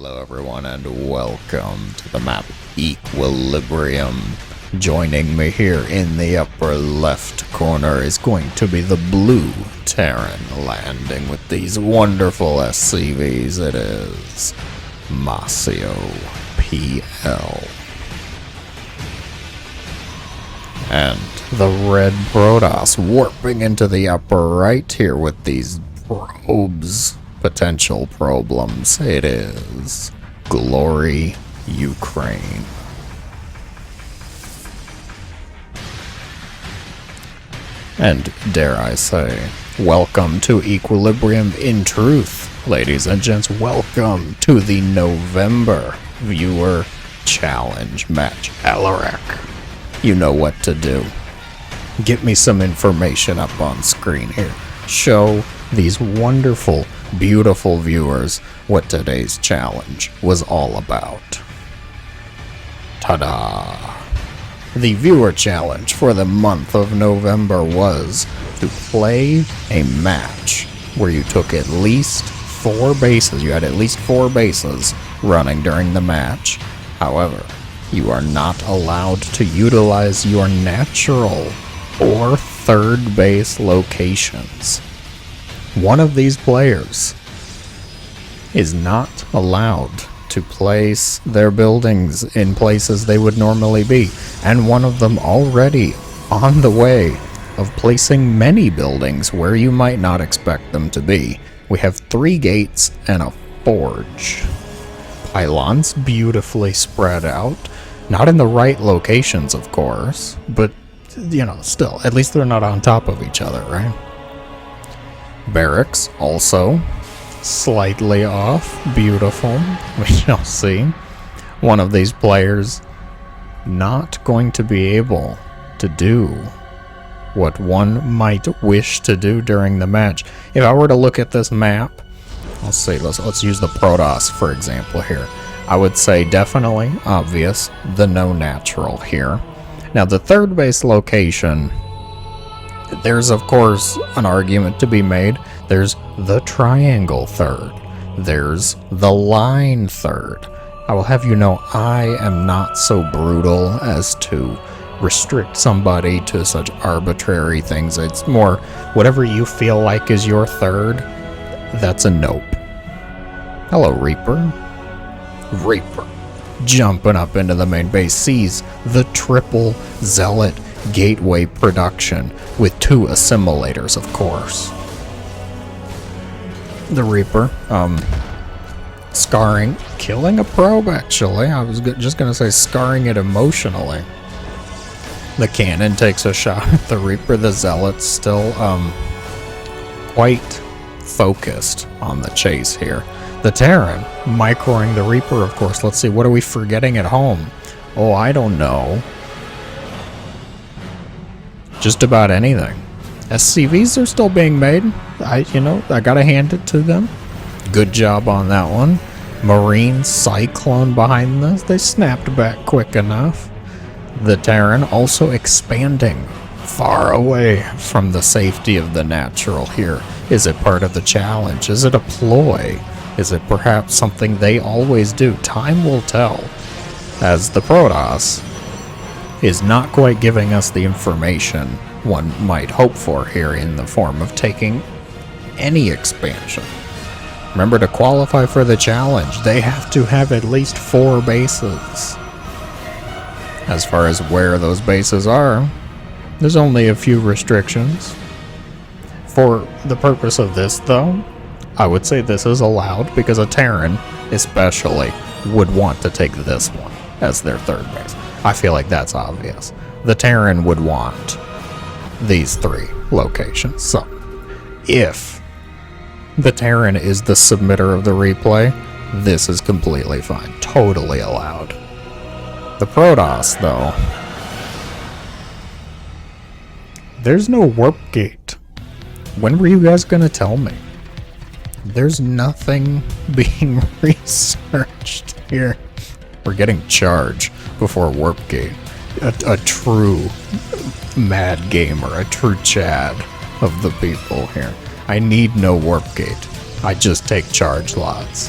Hello everyone and welcome to the map Equilibrium. Joining me here in the upper left corner is going to be the blue Terran landing with these wonderful SCVs. It is Masio PL. And the red Protoss warping into the upper right here with these probes. Potential problems. It is Glory Ukraine. And dare I say, welcome to Equilibrium in truth, ladies and gents. Welcome to the November Viewer Challenge match. Alaric, you know what to do. Get me some information up on screen here. Show these wonderful, beautiful viewers what today's challenge was all about. Ta-da! The viewer challenge for the month of November was to play a match where you took at least 4 bases. You had at least 4 bases running during the match. However, you are not allowed to utilize your natural or third base locations. One of these players is not allowed to place their buildings in places they would normally be, and one of them already on the way of placing many buildings where you might not expect them to be. We have 3 gates and a forge. Pylons beautifully spread out, not in the right locations of course, but you know, still, at least they're not on top of each other, right? Barracks also slightly off. Beautiful. We shall see. One of these players not going to be able to do what one might wish to do during the match. If I were to look at this map, let's see, let's use the Protoss for example here. I would say definitely obvious the no natural here. Now the third base location, there's of course an argument to be made. There's the triangle third. There's the line third. I will have you know I am not so brutal as to restrict somebody to such arbitrary things. It's more whatever you feel like is your third, that's a nope. Hello, Reaper. Reaper jumping up into the main base sees the triple Zealot gateway production with 2 assimilators, of course. The Reaper, scarring, killing a probe actually. I was just gonna say scarring it emotionally. The cannon takes a shot at the Reaper. The Zealot's still quite focused on the chase here. The Terran microing the Reaper, of course. Let's see, what are we forgetting at home? Oh, I don't know. Just about anything. SCVs are still being made. I gotta hand it to them. Good job on that one. Marine Cyclone behind this. They snapped back quick enough. The Terran also expanding far away from the safety of the natural here. Is it part of the challenge? Is it a ploy? Is it perhaps something they always do? Time will tell, as the Protoss is not quite giving us the information one might hope for here in the form of taking any expansion. Remember, to qualify for the challenge, they have to have at least 4 bases. As far as where those bases are, there's only a few restrictions. For the purpose of this, though, I would say this is allowed because a Terran, especially, would want to take this one as their third base. I feel like that's obvious. The Terran would want these 3 locations. So, if the Terran is the submitter of the replay, this is completely fine. Totally allowed. The Protoss, though, there's no warp gate. When were you guys gonna tell me? There's nothing being researched here. We're getting charged before warp gate. A true mad gamer, a true Chad of the people here. I need no warp gate. I just take charge lots.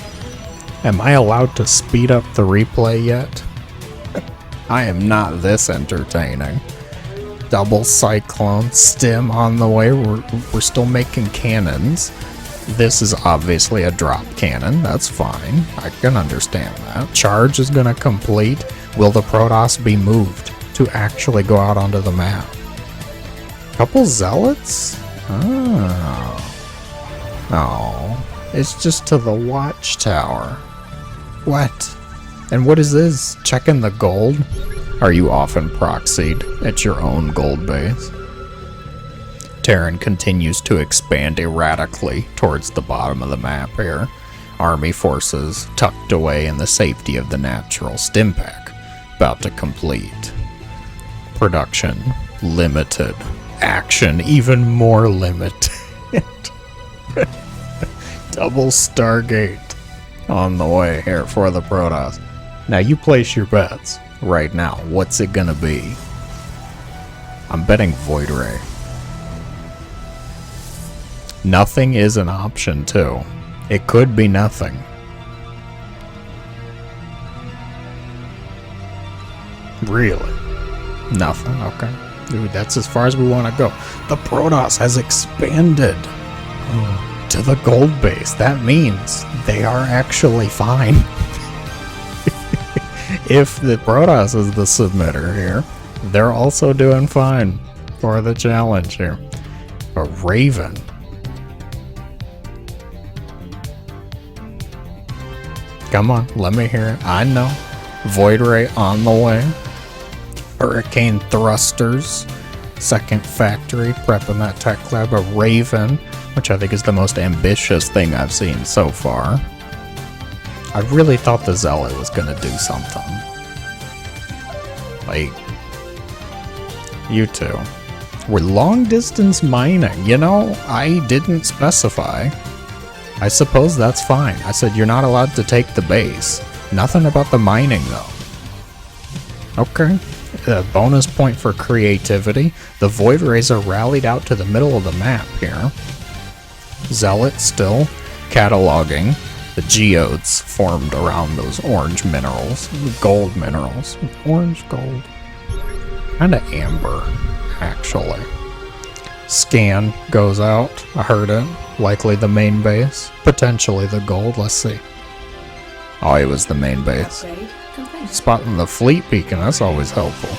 Am I allowed to speed up the replay yet? I am not this entertaining. Double cyclone, stim on the way. We're still making cannons. This is obviously a drop cannon. That's fine. I can understand that. Charge is going to complete. Will the Protoss be moved to actually go out onto the map? Couple zealots? Oh, it's just to the watchtower. What? And what is this? Checking the gold? Are you often proxied at your own gold base? Terran continues to expand erratically towards the bottom of the map here. Army forces tucked away in the safety of the natural stim pack, about to complete. Production limited. Action even more limited. Double Stargate on the way here for the Protoss. Now you place your bets right now. What's it gonna be? I'm betting Void Ray. Nothing is an option too. It could be nothing. Really? Nothing? Okay. Dude, that's as far as we want to go. The Protoss has expanded to the gold base. That means they are actually fine. If the Protoss is the submitter here, they're also doing fine for the challenge here. A Raven. Come on, let me hear it. I know. Void Ray on the way. Hurricane thrusters. Second factory, prepping that tech lab. A Raven, which I think is the most ambitious thing I've seen so far. I really thought the Zealot was gonna do something. Like, you two. We're long distance mining. You know, I didn't specify. I suppose that's fine. I said you're not allowed to take the base. Nothing about the mining though. Okay. A bonus point for creativity. The Void Rays are rallied out to the middle of the map here. Zealot still cataloging the geodes formed around those orange minerals. Gold minerals. Orange gold. Kinda amber, actually. Scan goes out. I heard it. Likely the main base. Potentially the gold. Let's see. Oh, it was the main base. Spotting the fleet beacon. That's always helpful.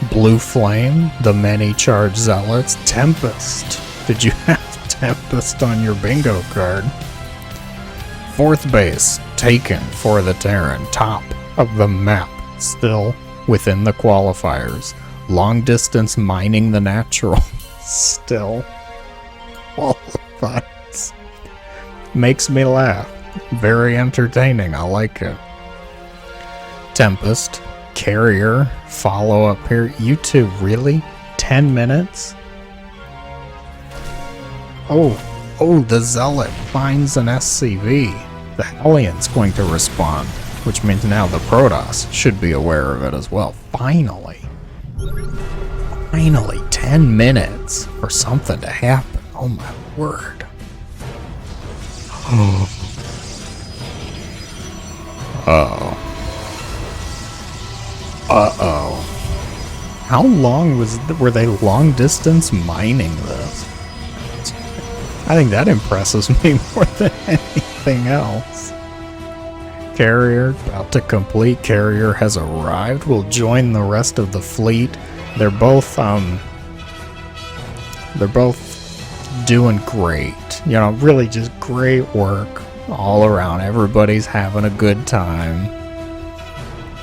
Blue Flame. The many charged zealots. Tempest. Did you have Tempest on your bingo card? Fourth base. Taken for the Terran. Top of the map. Still within the qualifiers. Long distance mining the natural. Still qualifies. Makes me laugh. Very entertaining. I like it. Tempest. Carrier. Follow up here. You two, really? 10 minutes? Oh, the Zealot finds an SCV. The Hellion's going to respond, which means now the Protoss should be aware of it as well. Finally, 10 minutes for something to happen. Oh my word. Uh-oh. How long were they long distance mining this? I think that impresses me more than anything else. Carrier about to complete. Carrier has arrived. Will join the rest of the fleet. They're both doing great. You know, really just great work all around. Everybody's having a good time.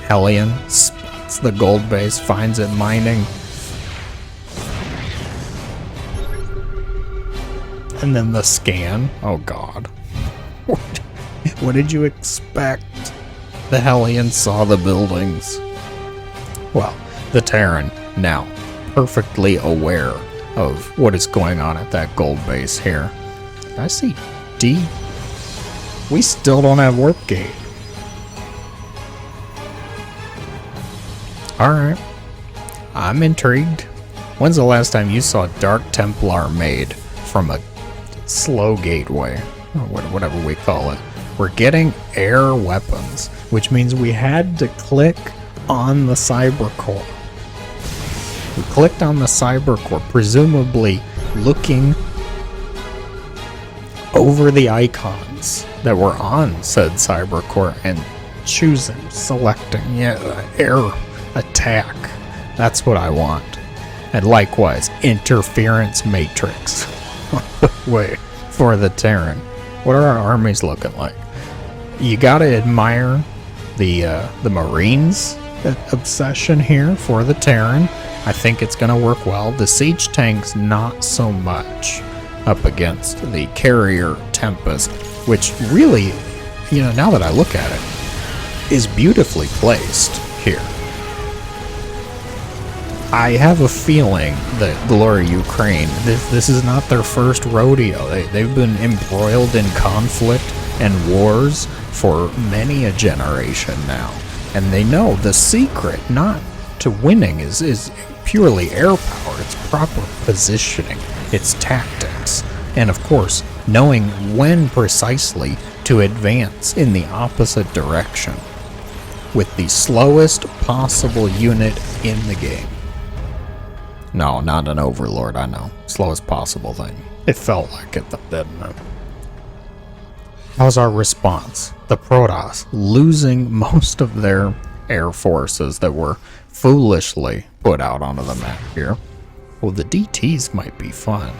Hellion spots the gold base, finds it mining. And then the scan. Oh god. What did you expect? The Hellion saw the buildings. Well, the Terran now perfectly aware of what is going on at that gold base here. I see D. We still don't have warp gate. Alright. I'm intrigued. When's the last time you saw Dark Templar made from a slow gateway? Or whatever we call it. We're getting air weapons, which means we had to click on the cyber core. We clicked on the cyber core, presumably looking over the icons that were on said cyber core and selecting, air attack. That's what I want. And likewise, interference matrix. Wait, for the Terran. What are our armies looking like? You gotta admire the Marines obsession here for the Terran. I think it's gonna work well. The siege tanks, not so much up against the carrier Tempest, which really, now that I look at it, is beautifully placed here. I have a feeling that Glory Ukraine, this is not their first rodeo. They've been embroiled in conflict and wars for many a generation now. And they know the secret not to winning is purely air power. It's proper positioning. It's tactics. And of course, knowing when precisely to advance in the opposite direction with the slowest possible unit in the game. No, not an Overlord, I know. Slowest possible thing. It felt like it, didn't it? How's our response? The Protoss losing most of their air forces that were foolishly put out onto the map here. Well, the DTs might be fun.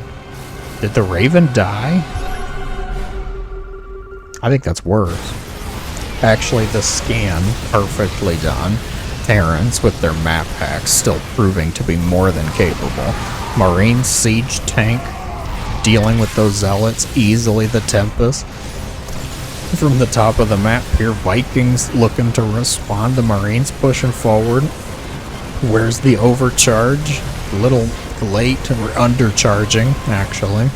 Did the Raven die? I think that's worse. Actually, the scan, perfectly done. Terrans with their map hacks still proving to be more than capable. Marine siege tank dealing with those zealots, easily the Tempest. From the top of the map here, Vikings looking to respond to Marines pushing forward. Where's the overcharge? A little late, we're undercharging, actually.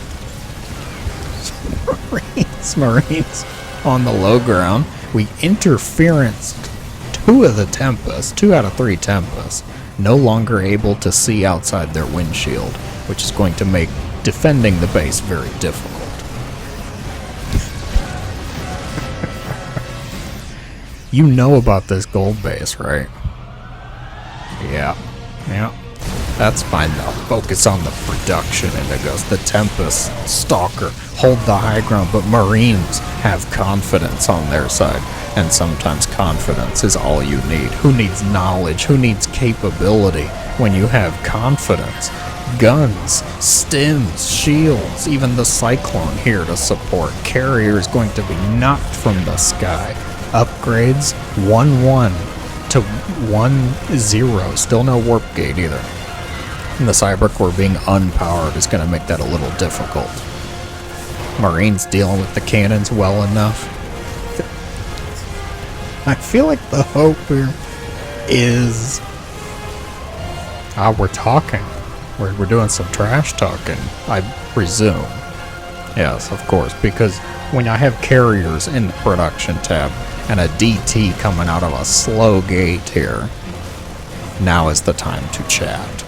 Marines on the low ground. We interferenced 2 of the Tempests, 2 out of 3 Tempests, no longer able to see outside their windshield, which is going to make defending the base very difficult. You know about this gold base, right? Yeah. That's fine though. Focus on the production, Indigos. The Tempest, Stalker, hold the high ground, but Marines have confidence on their side. And sometimes confidence is all you need. Who needs knowledge? Who needs capability when you have confidence? Guns, stims, shields, even the Cyclone here to support. Carrier is going to be knocked from the sky. Upgrades 1-1 to 1-0. Still no warp gate either. And the cyber core being unpowered is going to make that a little difficult. Marines dealing with the cannons well enough. I feel like the hope here is... we're talking. We're doing some trash talking, I presume. Yes, of course, because when I have carriers in the production tab and a DT coming out of a slow gate here, now is the time to chat.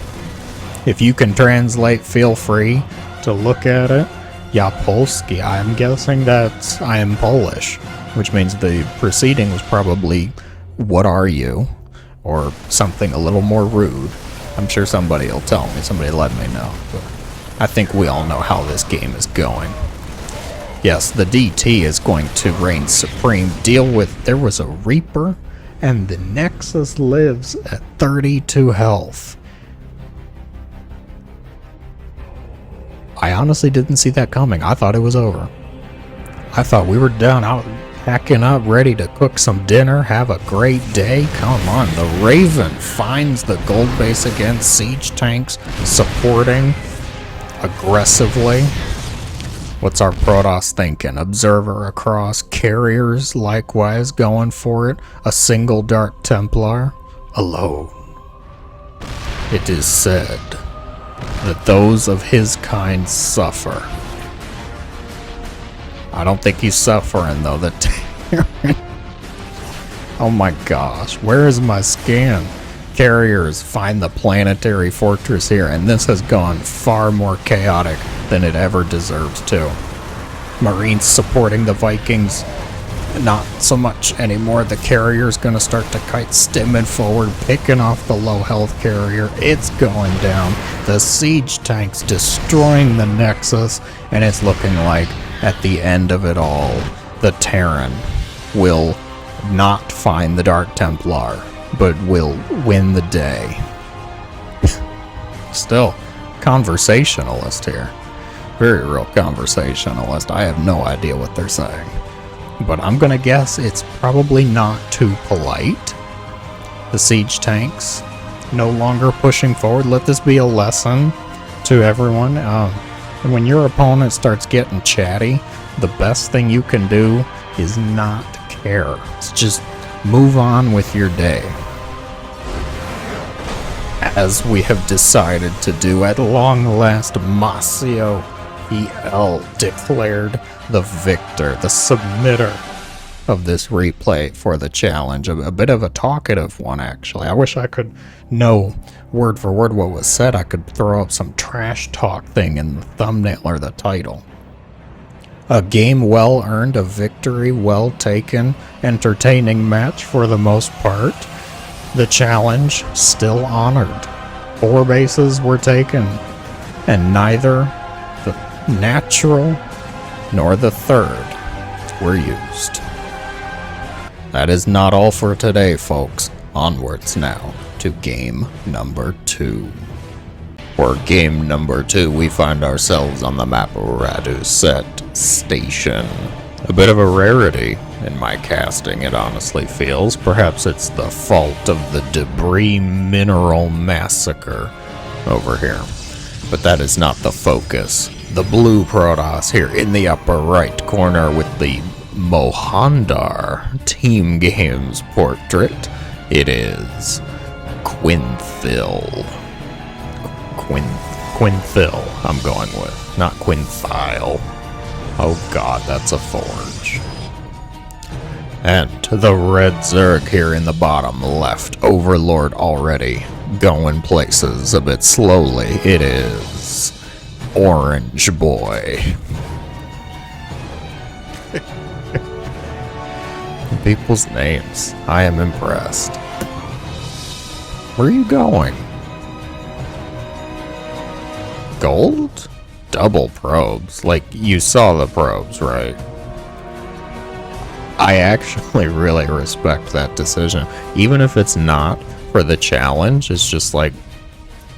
If you can translate, feel free to look at it. Ja Polski, I'm guessing that I am Polish, which means the preceding was probably, what are you? Or something a little more rude. I'm sure somebody will tell me, somebody let me know. But I think we all know how this game is going. Yes, the DT is going to reign supreme. Deal with, there was a Reaper, and the Nexus lives at 32 health. I honestly didn't see that coming. I thought it was over. I thought we were done. I was packing up, ready to cook some dinner, have a great day. Come on, the Raven finds the gold base again. Siege tanks supporting aggressively. What's our Protoss thinking? Observer across, carriers likewise going for it. A single Dark Templar alone. It is said that those of his kind suffer. I don't think he's suffering though. The Terran. Oh my gosh, where is my scan? Carriers find the planetary fortress here, and this has gone far more chaotic than it ever deserves to. Marines supporting the Vikings. Not so much anymore. The carrier's gonna start to kite, stimming forward, picking off the low health carrier. It's going down. The siege tank's destroying the Nexus, and it's looking like at the end of it all, the Terran will not find the Dark Templar, but will win the day. Still, conversationalist here. Very real conversationalist. I have no idea what they're saying. But I'm gonna guess it's probably not too polite. The siege tanks no longer pushing forward. Let this be a lesson to everyone. When your opponent starts getting chatty, the best thing you can do is not care. It's just move on with your day. As we have decided to do at long last, Masio EL declared the victor, the submitter of this replay for the challenge. A bit of a talkative one, actually. I wish I could know word for word what was said. I could throw up some trash talk thing in the thumbnail or the title. A game well earned, a victory well taken, entertaining match for the most part. The challenge still honored. 4 bases were taken, and neither the natural nor the third were used. That is not all for today, folks. Onwards now to game number 2. For game number 2, we find ourselves on the map Radu Set Station. A bit of a rarity in my casting, it honestly feels. Perhaps it's the fault of the debris mineral massacre over here. But that is not the focus. The blue Protoss here in the upper right corner with the Mohandar Team Games portrait. It is Quinthil. Quinthil, I'm going with, not Quinthile. Oh god, that's a forge. And the red Zerg here in the bottom left, Overlord already going places a bit slowly. It is Orange Boy. People's names. I am impressed. Where are you going? Gold? Double probes. Like, you saw the probes, right? I actually really respect that decision. Even if it's not for the challenge, it's just like,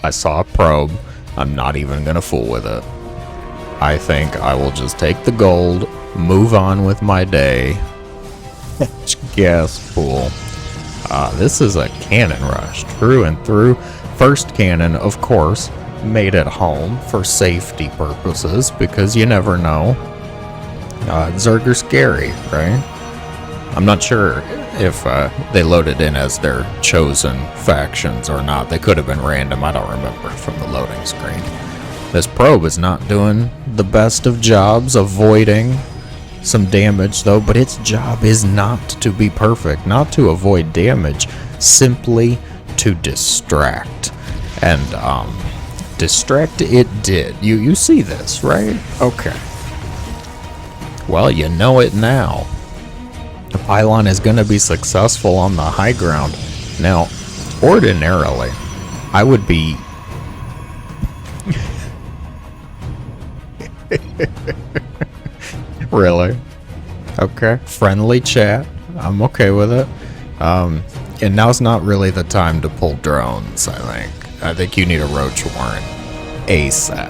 I saw a probe, I'm not even gonna fool with it. I think I will just take the gold, move on with my day. Gas pool. This is a cannon rush, through and through. First cannon, of course, made it home for safety purposes, because you never know. Zerg are scary, right? I'm not sure if they loaded in as their chosen factions or not. They could have been random, I don't remember from the loading screen. This probe is not doing the best of jobs, avoiding some damage though, but its job is not to be perfect, not to avoid damage, simply to distract. And distract it did. You see this, right? Okay. Well, you know it now. The pylon is going to be successful on the high ground. Now, ordinarily, I would be... Really? Okay. Friendly chat. I'm okay with it. And now's not really the time to pull drones, I think. I think you need a roach warrant ASAP.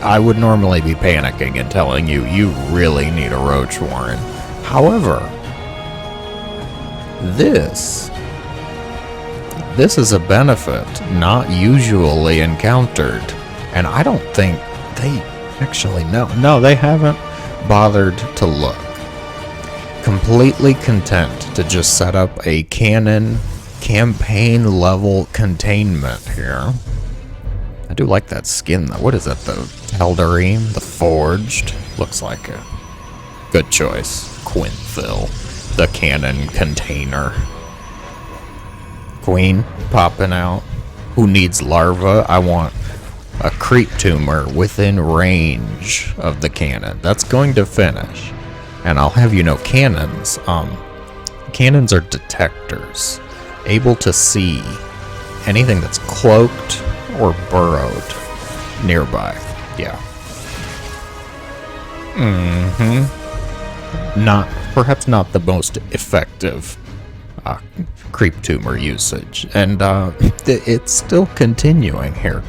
I would normally be panicking and telling you, you really need a roach warrant. However, this is a benefit not usually encountered. And I don't think they actually know. No, they haven't bothered to look. Completely content to just set up a cannon campaign level containment here. I do like that skin though. What is that, the Eldarim? The Forged? Looks like a good choice. Quinthil, the cannon container. Queen popping out. Who needs larva? I want a creep tumor within range of the cannon. That's going to finish. And I'll have you know, cannons, cannons are detectors, able to see anything that's cloaked or burrowed nearby. Yeah. Perhaps not the most effective creep tumor usage, and it's still continuing here.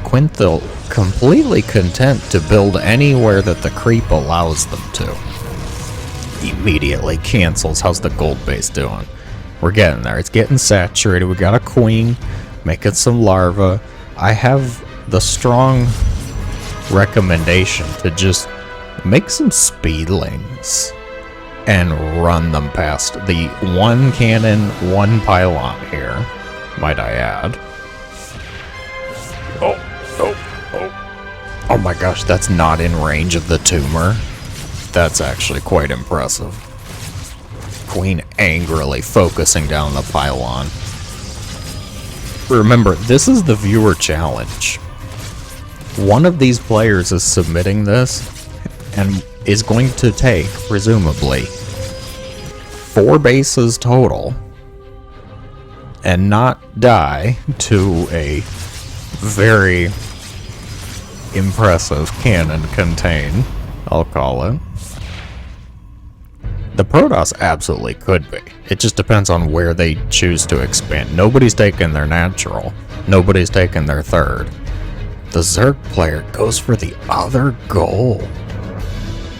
Quinthil completely content to build anywhere that the creep allows them to. Immediately cancels. How's the gold base doing? We're getting there. It's getting saturated. We got a queen making some larvae. I have the strong recommendation to just make some speedlings and run them past the one cannon, one pylon here, might I add. Oh my gosh, that's not in range of the tumor. That's actually quite impressive. Queen angrily focusing down the pylon. Remember, this is the viewer challenge. One of these players is submitting this and is going to take, presumably, 4 bases total and not die to a very impressive cannon contain, I'll call it. The Protoss absolutely could be. It just depends on where they choose to expand. Nobody's taking their natural. Nobody's taking their third. The Zerg player goes for the other goal.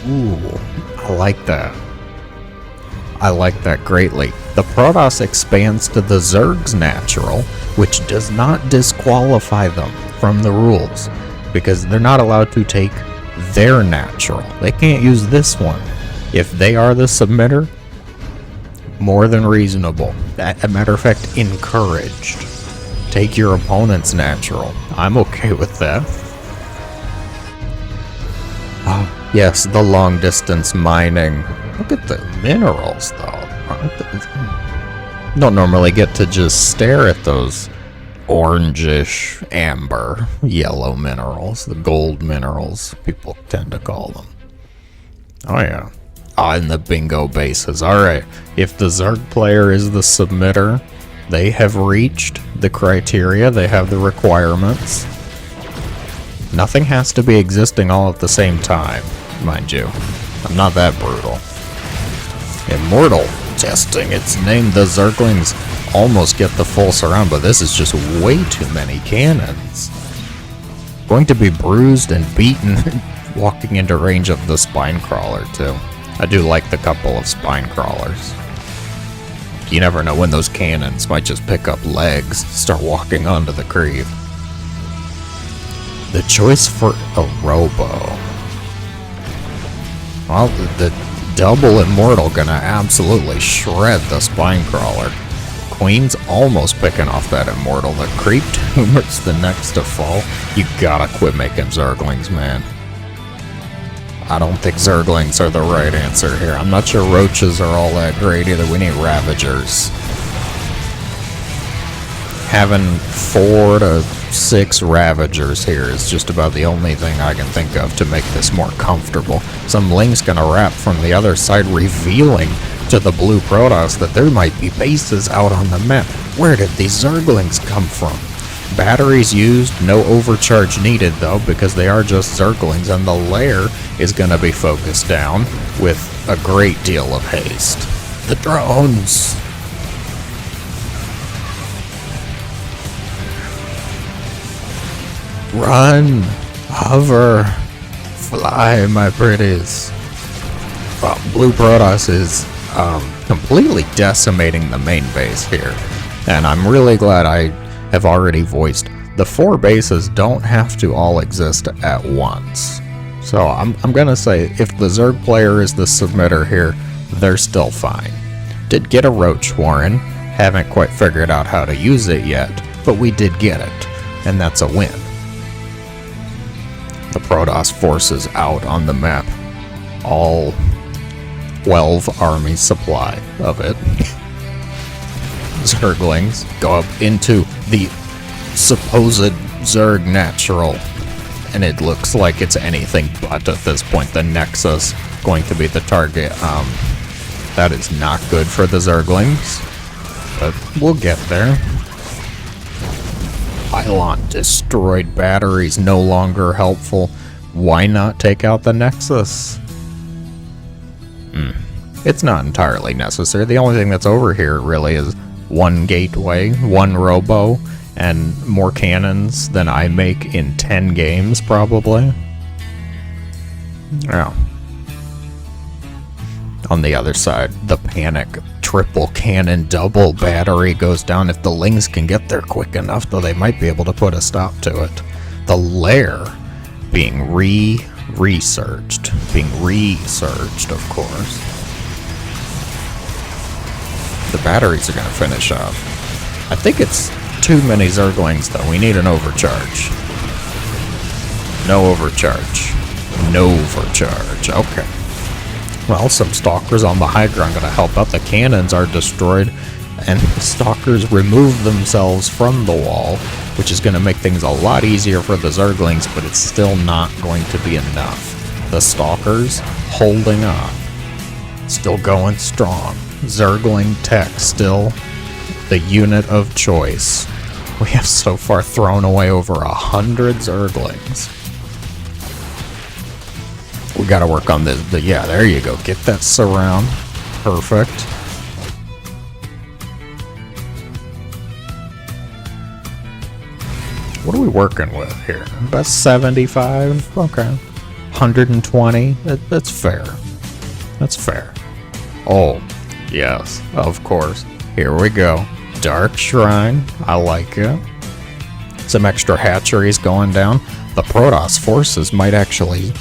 Ooh, I like that. I like that greatly. The Protoss expands to the Zerg's natural, which does not disqualify them from the rules, because they're not allowed to take their natural. They can't use this one. If they are the submitter, more than reasonable. A matter of fact, encouraged. Take your opponent's natural. I'm okay with that. Oh, yes, the long distance mining. Look at the minerals, though. Don't normally get to just stare at those orangish, amber, yellow minerals. The gold minerals, people tend to call them. Oh, yeah. And the bingo bases. Alright, if the Zerg player is the submitter, they have reached the criteria, they have the requirements. Nothing has to be existing all at the same time, mind you. I'm not that brutal. Immortal testing its name. The Zerglings almost get the full surround, but this is just way too many cannons. Going to be bruised and beaten walking into range of the spine crawler too. I do like the couple of spine crawlers. You never know when those cannons might just pick up legs, start walking onto the creep. The choice for a robo. Well, the double immortal gonna absolutely shred the spine crawler. Queen's almost picking off that immortal. The creep tumor's the next to fall. You gotta quit making Zerglings, man. I don't think Zerglings are the right answer here. I'm not sure roaches are all that great either. We need Ravagers. Having 4 to 6 Ravagers here is just about the only thing I can think of to make this more comfortable. Some Ling's gonna wrap from the other side, revealing to the blue Protoss that there might be bases out on the map. Where did these Zerglings come from? Batteries used, no overcharge needed though, because they are just Zerglings, and the lair is going to be focused down with a great deal of haste. The drones! Run! Hover! Fly, my pretties! Well, Blue Protoss is completely decimating the main base here, and I'm really glad I have already voiced the 4 bases don't have to all exist at once. So I'm gonna say if the Zerg player is the submitter here, they're still fine. Did get a Roach Warren, haven't quite figured out how to use it yet, but we did get it, and that's a win. The Protoss forces out on the map, all 12 army supply of it. Zerglings go up into the supposed Zerg natural, and it looks like it's anything but at this point. The Nexus going to be the target. That is not good for the Zerglings, but we'll get there. Pylon destroyed, batteries no longer helpful. Why not take out the Nexus? It's not entirely necessary. The only thing that's over here really is one gateway, one robo, and more cannons than I make in 10 games, probably. Yeah. On the other side, the panic triple cannon double battery goes down. If the Lings can get there quick enough, though, they might be able to put a stop to it. The lair being researched, of course. The batteries are going to finish off. I think it's too many Zerglings, though. We need an overcharge. No overcharge. No overcharge. Okay. Well, some Stalkers on the high ground going to help out. The cannons are destroyed, and the Stalkers remove themselves from the wall, which is going to make things a lot easier for the Zerglings, but it's still not going to be enough. The Stalkers holding on. Still going strong. Zergling tech still the unit of choice. We have so far thrown away over 100 Zerglings. We gotta work on this. Yeah, there you go. Get that surround. Perfect. What are we working with here? About 75? Okay. 120? That's fair. That's fair. Oh, yes, of course. Here we go. Dark Shrine. I like it. Some extra hatcheries going down. The Protoss forces might actually...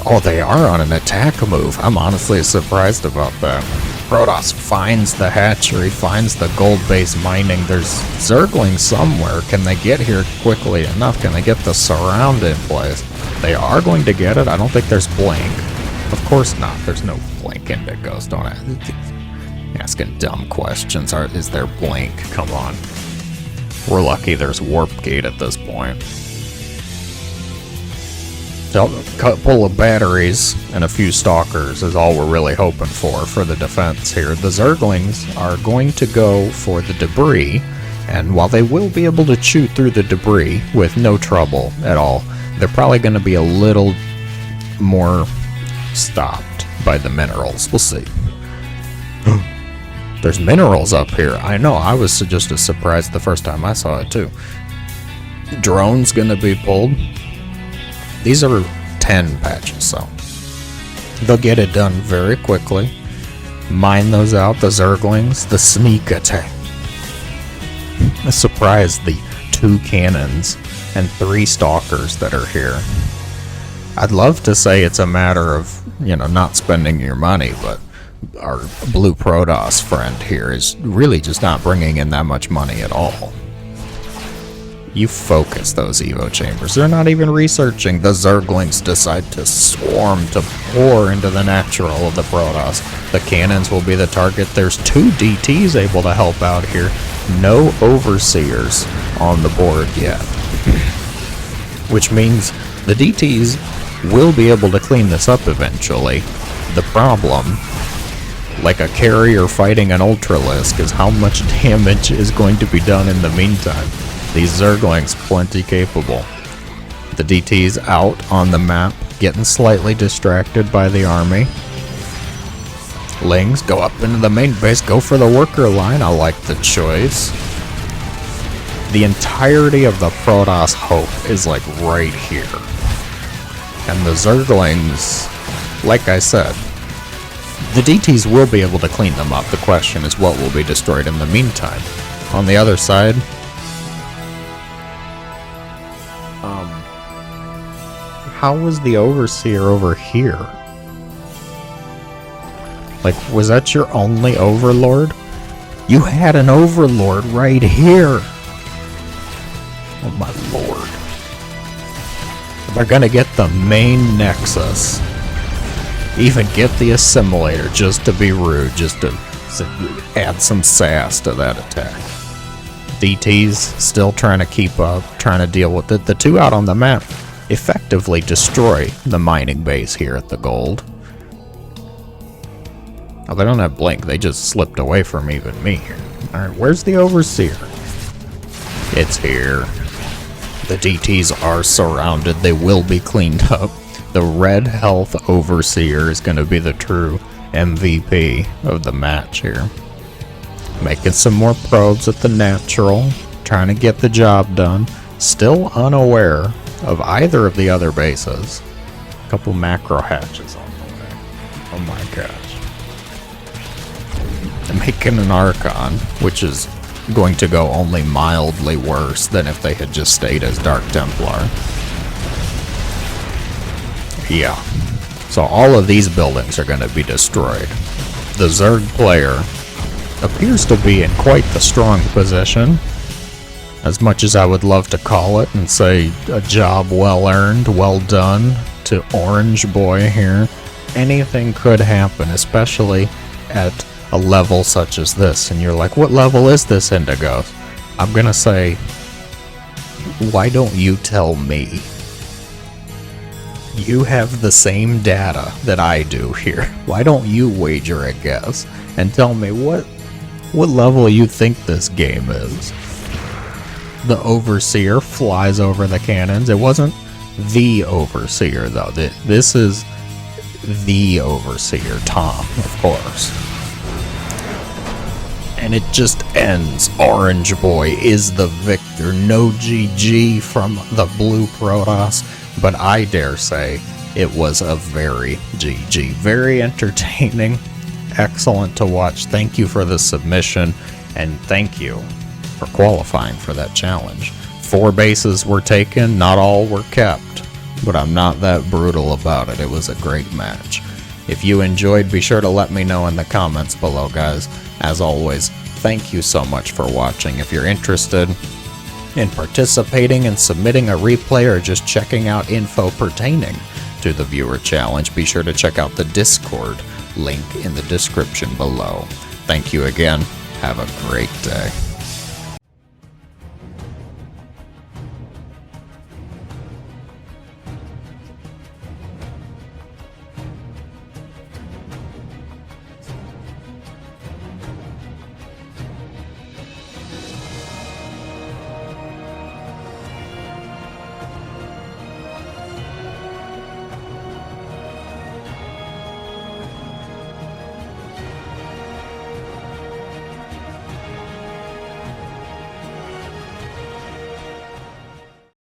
Oh, they are on an attack move. I'm honestly surprised about that. Protoss finds the hatchery, finds the gold-based mining. There's Zerglings somewhere. Can they get here quickly enough? Can they get the surround in place? They are going to get it. I don't think there's blink. Of course not. There's no blink, Indigos. Don't asking dumb questions. Is there blink? Come on. We're lucky there's warp gate at this point. Couple of batteries and a few Stalkers is all we're really hoping for the defense here. The Zerglings are going to go for the debris, and while they will be able to chew through the debris with no trouble at all, they're probably going to be a little more stopped by the minerals. We'll see. There's minerals up here. I know, I was just as surprised the first time I saw it too. Drone's going to be pulled. These are 10 patches, so they'll get it done very quickly. Mine those out, the Zerglings, the sneak attack. I'm surprised the 2 cannons and 3 Stalkers that are here. I'd love to say it's a matter of, not spending your money, but our blue Protoss friend here is really just not bringing in that much money at all. You focus those Evo chambers. They're not even researching. The Zerglings decide to swarm, to pour into the natural of the Protoss. The cannons will be the target. There's 2 DTs able to help out here. No Overseers on the board yet. Which means the DTs will be able to clean this up eventually. The problem, like a carrier fighting an Ultralisk, is how much damage is going to be done in the meantime. These Zerglings plenty capable. The DT's out on the map, getting slightly distracted by the army. Lings go up into the main base, go for the worker line. I like the choice. The entirety of the Protoss hope is like right here. And the Zerglings, like I said, the DTs will be able to clean them up. The question is what will be destroyed in the meantime. On the other side, how was the Overseer over here? Like, was that your only Overlord? You had an Overlord right here! Oh my lord. They're gonna get the main Nexus. Even get the Assimilator just to be rude, just to add some sass to that attack. DT's still trying to keep up, trying to deal with it. The 2 out on the map effectively destroy the mining base here at the gold. Oh, they don't have blink. They just slipped away from even me here. Alright, where's the Overseer? It's here. The DTs are surrounded. They will be cleaned up. The red health Overseer is going to be the true MVP of the match here. Making some more probes at the natural. Trying to get the job done. Still unaware of either of the other bases. A couple macro hatches on the way. Oh my gosh. Making an Archon, which is going to go only mildly worse than if they had just stayed as Dark Templar. Yeah. So all of these buildings are going to be destroyed. The Zerg player appears to be in quite the strong position. As much as I would love to call it and say a job well earned, well done to Orange Boy here, anything could happen, especially at a level such as this. And you're like, what level is this, Indigos? I'm gonna say, why don't you tell me? You have the same data that I do here. Why don't you wager a guess and tell me what level you think this game is? The Overseer flies over the cannons. It wasn't the Overseer though. This is the Overseer, Tom, of course. And it just ends. Orange Boy is the victor. No GG from the Blue Protoss, but I dare say it was a very GG. Very entertaining. Excellent to watch. Thank you for the submission, and thank you for qualifying for that challenge. 4 bases were taken, not all were kept, but I'm not that brutal about it. It was a great match. If you enjoyed, be sure to let me know in the comments below, guys. As always, thank you so much for watching. If you're interested in participating and submitting a replay or just checking out info pertaining to the viewer challenge, be sure to check out the Discord link in the description below. Thank you again. Have a great day.